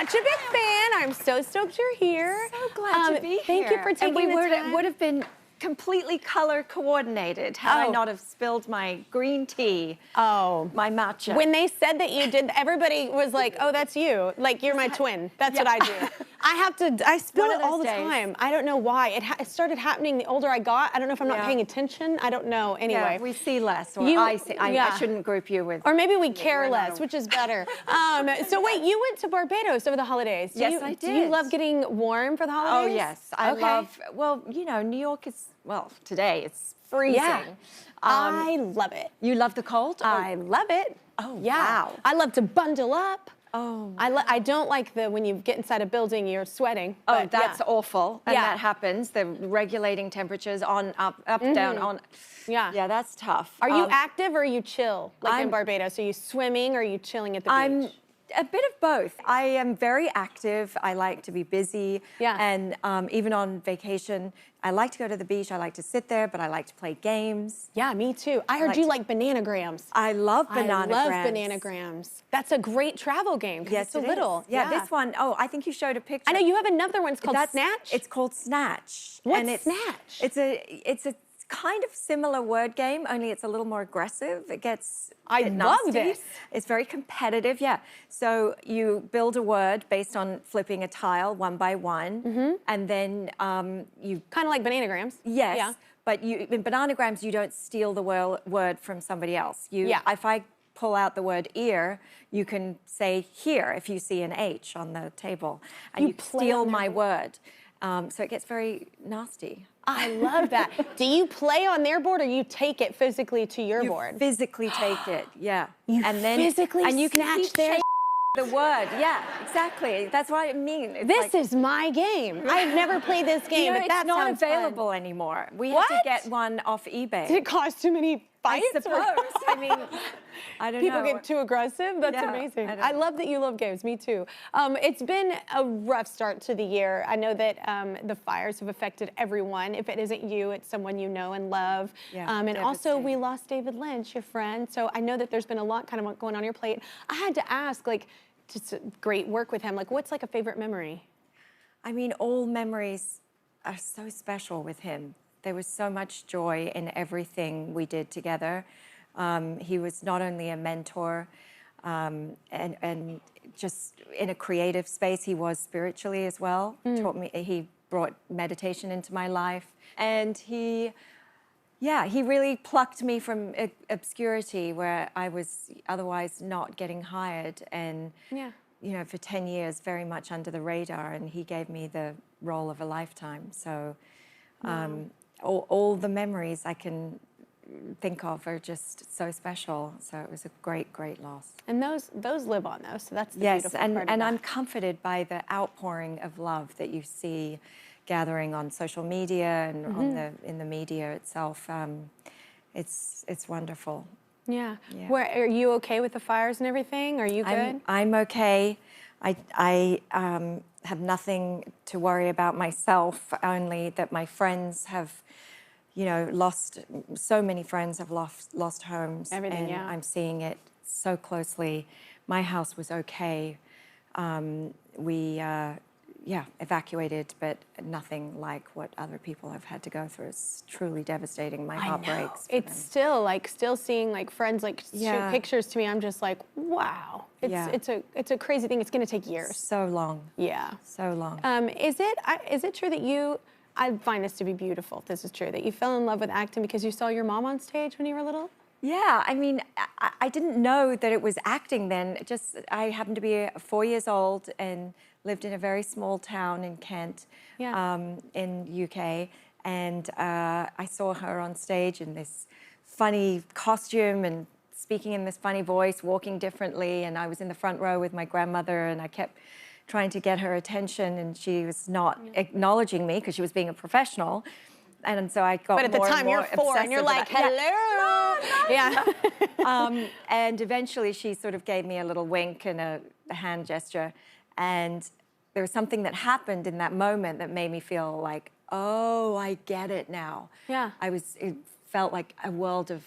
such a big fan. I'm so stoked you're here. So glad to be here. Thank you for taking the time. It would have been completely color coordinated had I not have spilled my green tea. Oh. My matcha. When they said that you did, everybody was like, oh, that's you. Like, you're my twin. That's what I do. I spill it all the time. I don't know why. It started happening the older I got. I don't know if I'm not paying attention. I don't know. Anyway. Yeah, we see less. Or I shouldn't group you with. Or maybe we care less, which is better. So wait, you went to Barbados over the holidays. Yes, I did. Do you love getting warm for the holidays? Oh, yes. I love, well, you know, New York is, well, today it's freezing. Yeah. I love it. You love the cold? I love it. Oh, yeah. wow. I love to bundle up. Oh. I don't like when you get inside a building, you're sweating. Oh, that's awful. And that happens. The regulating temperatures on, up, down, on. Yeah. Yeah, that's tough. Are you active or are you chill? Like in Barbados, are you swimming or are you chilling at the beach? I'm a bit of both. I am very active. I like to be busy. Yeah. And even on vacation, I like to go to the beach. I like to sit there, but I like to play games. Yeah, me too. I heard you like bananagrams. I love bananagrams. I love bananagrams. That's a great travel game. Yes, it's a little. Yeah, this one, I think you showed a picture. I know you have another one. It's called Snatch. It's called Snatch. What's Snatch? It's a kind of similar word game, only it's a little more aggressive. It gets I love this. It's very competitive, yeah. So you build a word based on flipping a tile one by one, and then you... Kind of like bananagrams. Yes, yeah. But in bananagrams, you don't steal the word from somebody else. If I pull out the word ear, you can say here if you see an H on the table, and you steal my word. So it gets very nasty. I love that. Do you play on their board or you take it physically to your board? You physically take it, yeah. You physically and you can snatch their the word, yeah, exactly. That's what I mean. It's this is my game. I've never played this game, but that sounds it's not available anymore. We have to get one off eBay. Did it cause too many fights? I suppose. I mean, I don't know. People get too aggressive? That's amazing. I love that you love games. Me too. It's been a rough start to the year. I know that the fires have affected everyone. If it isn't you, it's someone you know and love. Yeah, and also, we lost David Lynch, your friend. So I know that there's been a lot kind of going on your plate. I had to ask, like, just great work with him. Like, what's like a favorite memory? I mean, all memories are so special with him. There was so much joy in everything we did together. He was not only a mentor and just in a creative space, he was spiritually as well. Taught me, he brought meditation into my life. And he really plucked me from obscurity where I was otherwise not getting hired. And, you know, for 10 years, very much under the radar. And he gave me the role of a lifetime. So all the memories I can think of are just so special. So it was a great, great loss. And those live on, though. So that's the beautiful part of and that. I'm comforted by the outpouring of love that you see gathering on social media and in the media itself. It's wonderful. Yeah. Where are you okay with the fires and everything? Are you good? I'm okay. I have nothing to worry about myself. Only that my friends have, you know, lost. So many friends have lost homes. Everything. And I'm seeing it so closely. My house was okay. We evacuated, but nothing like what other people have had to go through. It's truly devastating. My heart breaks. It's still seeing like friends like shoot pictures to me. I'm just like, wow. It's a crazy thing. It's going to take years. So long. Yeah. So long. Is it true that you? I find this to be beautiful. If this is true, that you fell in love with acting because you saw your mom on stage when you were little. Yeah, I mean, I didn't know that it was acting then. I happened to be 4 years old and lived in a very small town in Kent, in UK, and I saw her on stage in this funny costume and speaking in this funny voice, walking differently, and I was in the front row with my grandmother, and I kept trying to get her attention, and she was not acknowledging me because she was being a professional. And so I got But at the time, you're 4, and you're like, hello. And eventually, she sort of gave me a little wink and a hand gesture. And there was something that happened in that moment that made me feel like, oh, I get it now. Yeah. It felt like a world of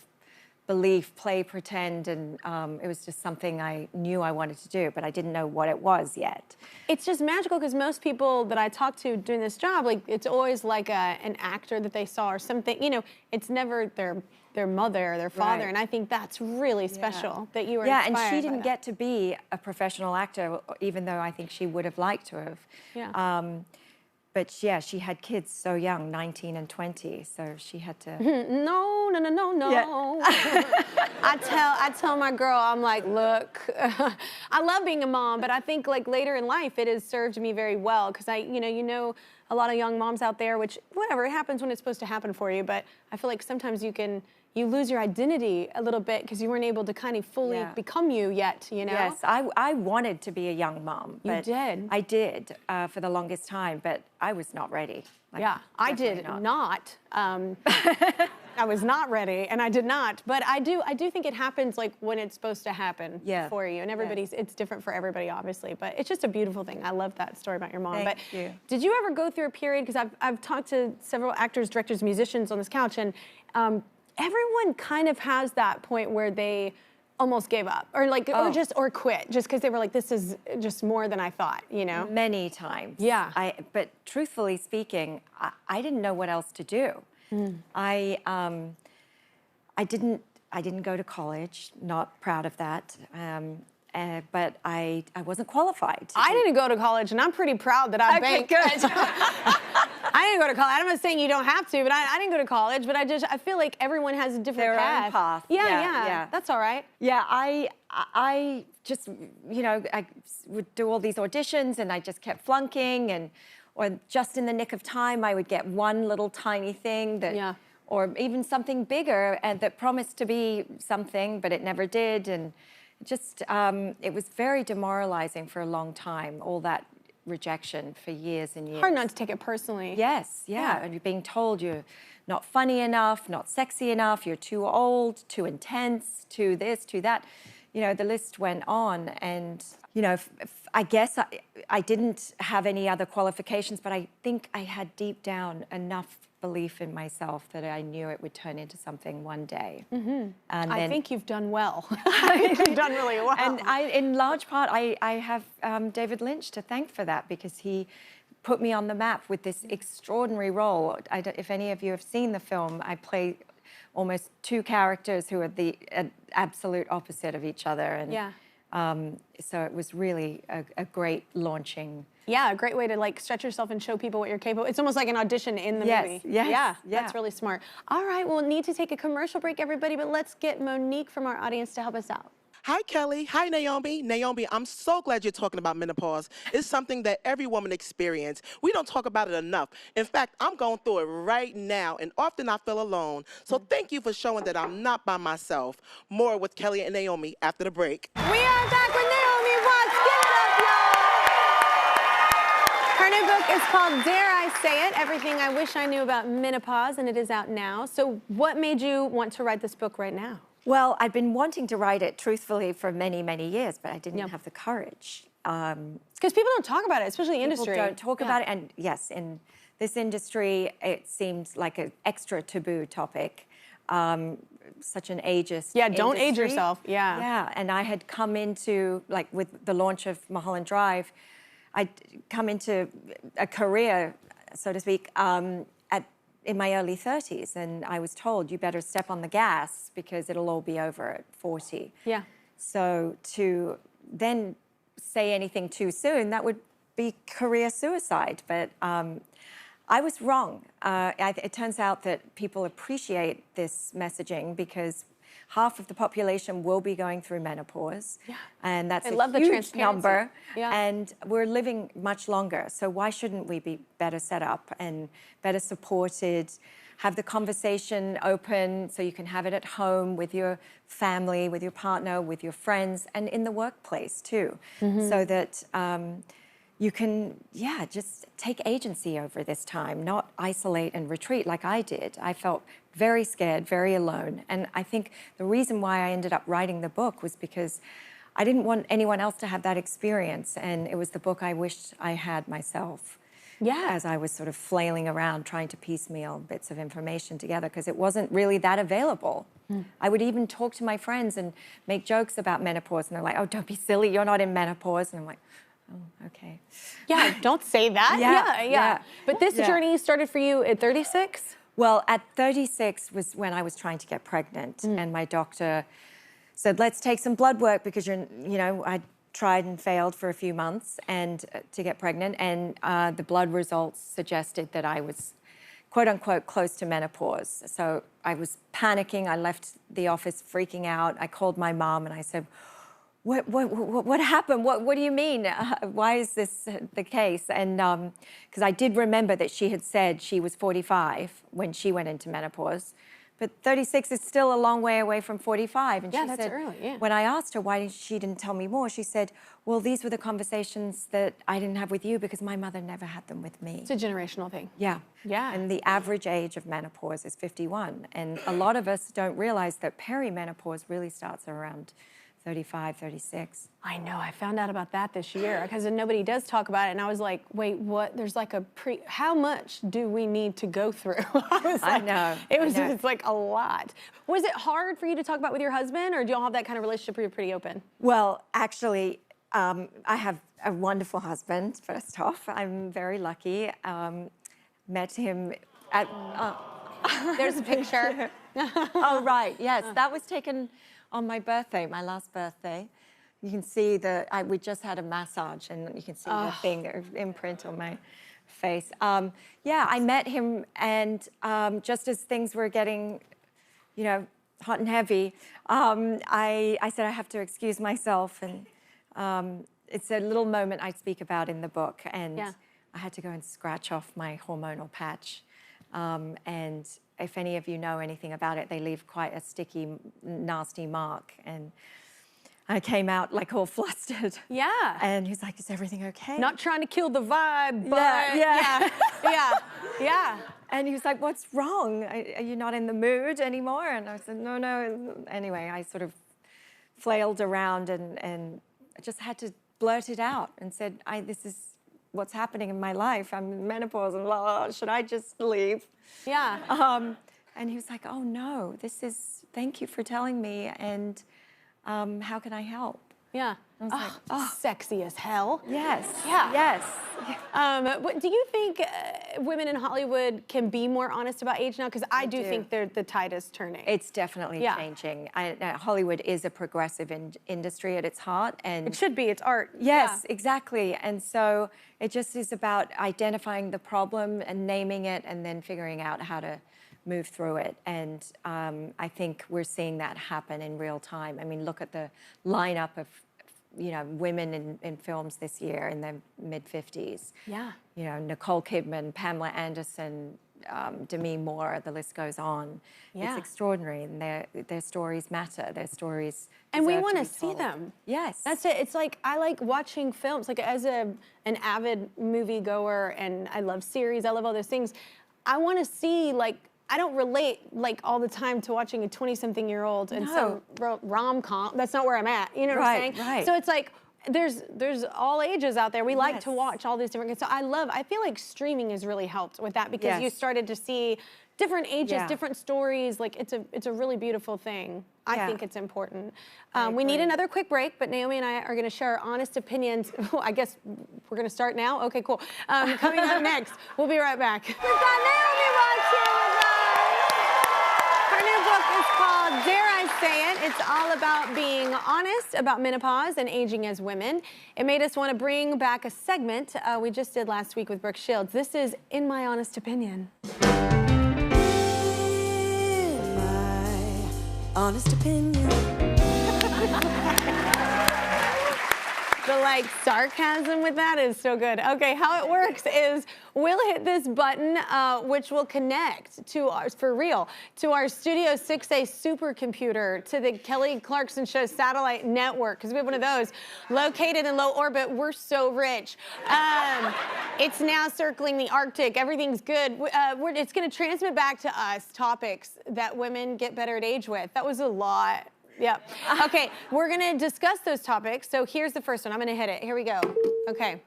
belief, play, pretend, and it was just something I knew I wanted to do, but I didn't know what it was yet. It's just magical because most people that I talk to doing this job, like it's always like an actor that they saw or something, you know, it's never their mother or their father, and I think that's really special that you were inspired and she by didn't that. get to be a professional actor, even though I think she would have liked to have. Yeah. But yeah, she had kids so young, 19 and 20, so she had to. No. Yeah. I tell my girl, I'm like, look, I love being a mom, but I think like later in life it has served me very well because you know a lot of young moms out there, which whatever, it happens when it's supposed to happen for you, but I feel like sometimes you lose your identity a little bit because you weren't able to kind of fully become you yet, you know? Yes, I wanted to be a young mom. You did? I did for the longest time, but I was not ready. Like, yeah, I did not. I was not ready, and I did not. But I do think it happens like when it's supposed to happen for you, and it's different for everybody, obviously. But it's just a beautiful thing. I love that story about your mom. Thank you. Did you ever go through a period? Because I've talked to several actors, directors, musicians on this couch, and everyone kind of has that point where they almost gave up or quit just because they were like, this is just more than I thought, you know? Many times. Yeah. But truthfully speaking, I didn't know what else to do. I didn't go to college, not proud of that. But I wasn't qualified. I didn't go to college, and I'm pretty proud that I banked. Good. I didn't go to college. I'm not saying you don't have to, but I didn't go to college. But I feel like everyone has a different Their own path. Yeah, that's all right. Yeah, I just, you know, I would do all these auditions, and I just kept flunking, or just in the nick of time, I would get one little tiny thing that, or even something bigger, and that promised to be something, but it never did, and just, it was very demoralizing for a long time, all that rejection for years and years. Hard not to take it personally. Yes, and you're being told you're not funny enough, not sexy enough, you're too old, too intense, too this, too that. You know, the list went on, and, you know, I guess I didn't have any other qualifications, but I think I had deep down enough belief in myself that I knew it would turn into something one day. And I think you've done well. I think you've done really well. And in large part, I have David Lynch to thank for that, because he put me on the map with this extraordinary role. If any of you have seen the film, I play almost two characters who are the absolute opposite of each other. And so it was really a great launching. Yeah, a great way to like stretch yourself and show people what you're capable. It's almost like an audition in the movie. Yeah, that's really smart. All right, we'll need to take a commercial break, everybody, but let's get Monique from our audience to help us out. Hi, Kelly. Hi, Naomi. Naomi, I'm so glad you're talking about menopause. It's something that every woman experiences. We don't talk about it enough. In fact, I'm going through it right now, and often I feel alone. So thank you for showing that I'm not by myself. More with Kelly and Naomi after the break. We are back with Naomi Watts. Give it up, y'all. Her new book is called Dare I Say It? Everything I Wish I Knew About Menopause, and it is out now. So what made you want to write this book right now? Well, I've been wanting to write it, truthfully, for many, many years, but I didn't have the courage. Because people don't talk about it, especially the industry. People don't talk about it, and yes, in this industry, it seemed like an extra taboo topic. Such an ageist don't industry. age yourself, Yeah, and I had come into, like with the launch of Mulholland Drive, I'd come into a career, so to speak, in my early 30s, and I was told, you better step on the gas because it'll all be over at 40. Yeah. So to then say anything too soon, that would be career suicide. But I was wrong. It turns out that people appreciate this messaging because half of the population will be going through menopause. Yeah. And that's a huge number. Yeah. And we're living much longer. So why shouldn't we be better set up and better supported, have the conversation open so you can have it at home with your family, with your partner, with your friends, and in the workplace too, so that you can, just take agency over this time, not isolate and retreat like I did. I felt very scared, very alone. And I think the reason why I ended up writing the book was because I didn't want anyone else to have that experience. And it was the book I wished I had myself. as I was sort of flailing around trying to piecemeal bits of information together, because it wasn't really that available. I would even talk to my friends and make jokes about menopause, and they're like, oh, don't be silly, you're not in menopause. And I'm like, oh, okay. Yeah, don't say that. Yeah. But this journey started for you at 36? Well, at 36 was when I was trying to get pregnant, and my doctor said, let's take some blood work, because I tried and failed for a few months and to get pregnant, and the blood results suggested that I was, quote unquote, close to menopause. So I was panicking. I left the office freaking out. I called my mom and I said, what happened? What do you mean? Why is this the case? And because I did remember that she had said she was 45 when she went into menopause, but 36 is still a long way away from 45. And yeah, she that's said, early, yeah. When I asked her why she didn't tell me more, she said, well, these were the conversations that I didn't have with you because my mother never had them with me. It's a generational thing. Yeah. Yeah. And the average age of menopause is 51. And a lot of us don't realize that perimenopause really starts around 35, 36. I know, I found out about that this year because nobody does talk about it, and I was like, wait, what? There's like how much do we need to go through? I know. It's like a lot. Was it hard for you to talk about with your husband, or do y'all have that kind of relationship where you're pretty open? Well, actually, I have a wonderful husband, first off. I'm very lucky. Met him at... There's a picture. Oh, right, yes. That was taken on my birthday, my last birthday. You can see we just had a massage, and you can see the thing, the imprint on my face. Yeah, I met him, and just as things were getting, hot and heavy, I said I have to excuse myself, and it's a little moment I speak about in the book, and I had to go and scratch off my hormonal patch. And if any of you know anything about it, they leave quite a sticky, nasty mark. And I came out like all flustered. Yeah. And he was like, is everything okay? Not trying to kill the vibe, but yeah. And he was like, what's wrong? Are you not in the mood anymore? And I said, no. Anyway, I sort of flailed around and I just had to blurt it out and said, this is what's happening in my life. I'm in menopause and blah, blah, blah. Should I just leave? Yeah. And he was like, oh no, thank you for telling me, and how can I help? Yeah. I was like, sexy as hell. Yes. Yeah. Yes. Do you think women in Hollywood can be more honest about age now? Because I do think the tide is turning. It's definitely changing. Hollywood is a progressive industry at its heart, and it should be. It's art. Yes, exactly. And so it just is about identifying the problem and naming it, and then figuring out how to move through it. And I think we're seeing that happen in real time. I mean, look at the lineup of women in films this year in their mid-50s. Yeah. Nicole Kidman, Pamela Anderson, Demi Moore, the list goes on. Yeah. It's extraordinary, and their stories matter. Their stories and we deserve want to to be see told. them. Yes. That's it. It's like, I like watching films, like as an avid movie goer, and I love series, I love all those things. I want to see, I don't relate all the time to watching a 20-something-year-old and some rom-com. That's not where I'm at. You know what I'm saying? Right. So it's like there's all ages out there. We like to watch all these different. So I feel like streaming has really helped with that, because you started to see different ages, different stories. Like it's a really beautiful thing. I think it's important. We need another quick break, but Naomi and I are going to share our honest opinions. I guess we're going to start now. Okay, cool. Coming up next, we'll be right back. We've got Naomi Watts here with us. Her new book is called Dare I Say It. It's all about being honest about menopause and aging as women. It made us want to bring back a segment we just did last week with Brooke Shields. This is In My Honest Opinion. Honest opinion. The sarcasm with that is so good. Okay, how it works is we'll hit this button, which will connect to our Studio 6A supercomputer, to the Kelly Clarkson Show satellite network, because we have one of those located in low orbit. We're so rich. It's now circling the Arctic. Everything's good. It's going to transmit back to us topics that women get better at age with. That was a lot. Yeah. Okay, we're going to discuss those topics. So here's the first one. I'm going to hit it. Here we go. Okay.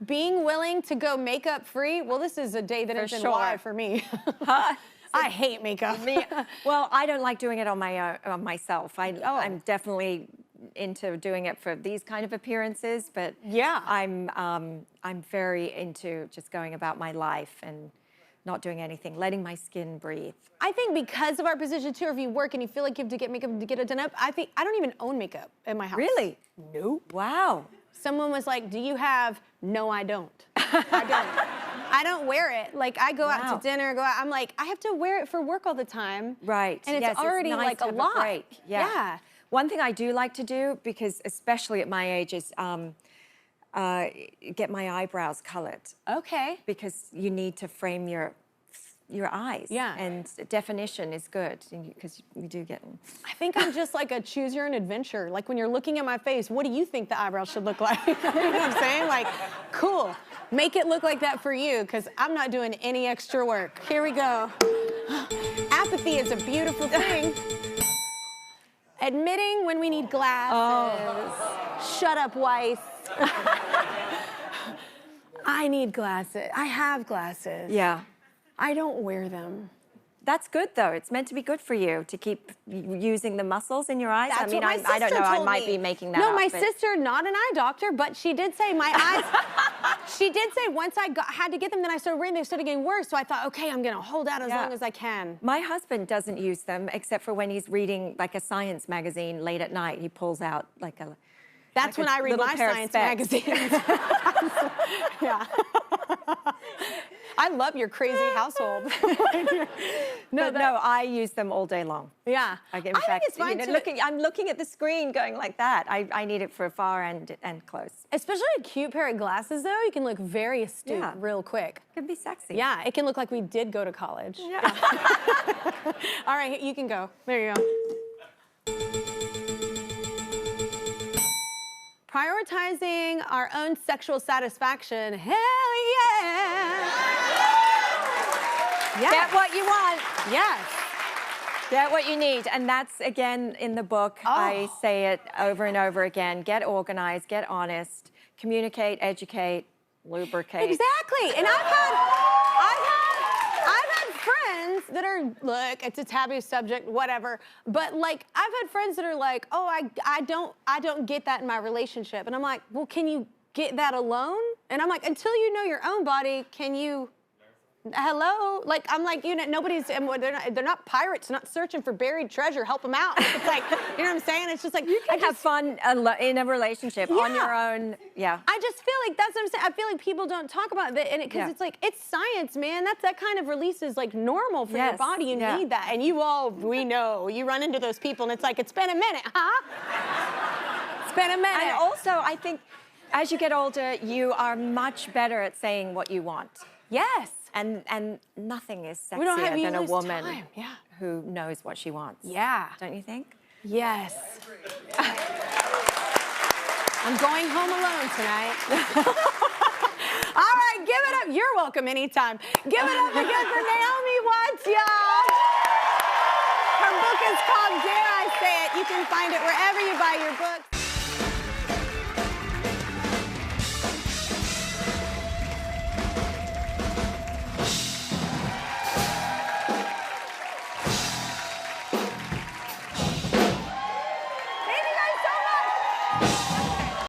being willing to go makeup free, well, this is a day that ends in Y for me. I hate makeup. Well, I don't like doing it on my myself. I'm definitely into doing it for these kind of appearances, but yeah, I'm very into just going about my life and not doing anything, letting my skin breathe. I think because of our position too, or if you work and you feel like you have to get makeup to get it done up, I don't even own makeup in my house. Really? Nope. Wow. Someone was like, "Do you have?" No, I don't. I don't. I don't wear it. Like, I go out to dinner, I'm like, I have to wear it for work all the time. Right. And it's already nice like to a have lot. break. Yeah. One thing I do like to do, because especially at my age, is get my eyebrows colored. Okay. Because you need to frame your eyes. Yeah. And definition is good, because you do get them. I think I'm just like a choose your own adventure. Like, when you're looking at my face, what do you think the eyebrows should look like? You know what I'm saying? Like, cool. Make it look like that for you, because I'm not doing any extra work. Here we go. Apathy is a beautiful thing. Admitting when we need glasses. Oh. Shut up, Weiss. I need glasses. I have glasses. Yeah. I don't wear them. That's good, though. It's meant to be good for you to keep using the muscles in your eyes. That's I mean, what my sister I don't know. told I might me. be making that up. No, my sister, not an eye doctor, but she did say my eyes. She did say once I had to get them, then I started wearing them. They started getting worse. So I thought, okay, I'm gonna hold out as long as I can. My husband doesn't use them except for when he's reading like a science magazine late at night. He pulls out like a. That's when I read my science magazines. Yeah. I love your crazy household. No, I use them all day long. Yeah. I think it's fine I'm looking at the screen going like that. I need it for far and close. Especially a cute pair of glasses, though. You can look very astute real quick. It can be sexy. Yeah, it can look like we did go to college. Yeah. All right, you can go. There you go. Prioritizing our own sexual satisfaction. Hell yeah! Yes. Get what you want. Yes. Get what you need. And that's, again, in the book. I say it over and over again. Get organized, get honest, communicate, educate, lubricate. Exactly. And I've had friends that are, look, it's a taboo subject, whatever, but like, I've had friends that are like, oh, I don't get that in my relationship. And I'm like, well, can you get that alone? And I'm like, until you know your own body, can you, hello? Like, I'm like, you know, nobody's, they're not pirates, not searching for buried treasure, help them out. It's like, you know what I'm saying? It's just like, you can have fun in a relationship on your own. Yeah. I just feel like that's what I'm saying. I feel like people don't talk about that, and because it's like, it's science, man. That kind of release is like normal for your body. You need that. And we know, you run into those people and it's like, it's been a minute, huh? It's been a minute. And also, I think as you get older, you are much better at saying what you want. Yes. And nothing is sexier than a woman who knows what she wants. Yeah. Don't you think? Yes. I'm going home alone tonight. All right, give it up. You're welcome anytime. Give it up again for Naomi Watts, y'all. Her book is called Dare I Say It. You can find it wherever you buy your books.